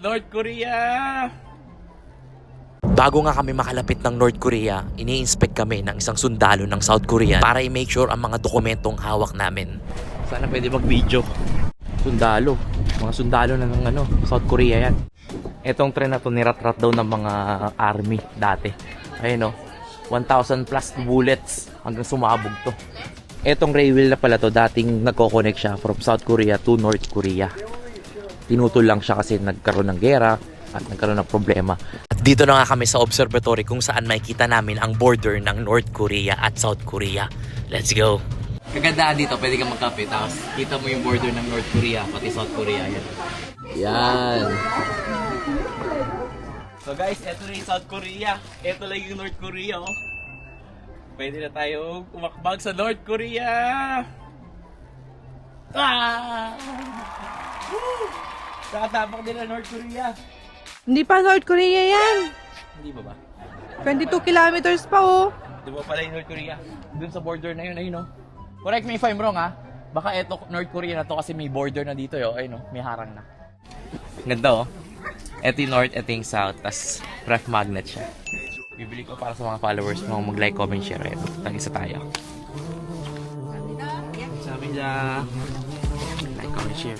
North Korea! Bago nga kami makalapit ng North Korea, ini-inspect kami ng isang sundalo ng South Korea para i-make sure ang mga dokumentong hawak namin. Sana pwede mag-video. Sundalo. Mga sundalo na ng South Korea yan. Etong tren na to nirat-rat daw ng mga army dati. Ayun 1,000 plus bullets hanggang sumabog to. Etong railway na pala to, dating nagko-connect siya from South Korea to North Korea. Tinutol lang siya kasi nagkaroon ng gera at nagkaroon ng problema. At dito na nga kami sa observatory kung saan makikita namin ang border ng North Korea at South Korea. Let's go! Kagandaan dito, pwede kang magkape, tapos kita mo yung border ng North Korea, pati South Korea. Yan. So guys, eto na yung South Korea. Eto lang yung North Korea, oh. Pwede na tayo umakbag sa North Korea. Ah! Woo! Tatapak nila North Korea. Hindi pa North Korea yan. Hindi ba? 22 kilometers pa oh. Di ba pala yung North Korea? Dun sa border na yun, ayun oh. Correct me if I'm wrong ha. Baka eto North Korea na to kasi may border na dito yo. Ayun oh, may harang na. Ganda oh. Eto yung North, eto yung South. Tas ref magnet siya. Bibili ko para sa mga followers mo mag-like, comment, share. Eto, tag-isa tayo. Sabi na. Like, comment, share.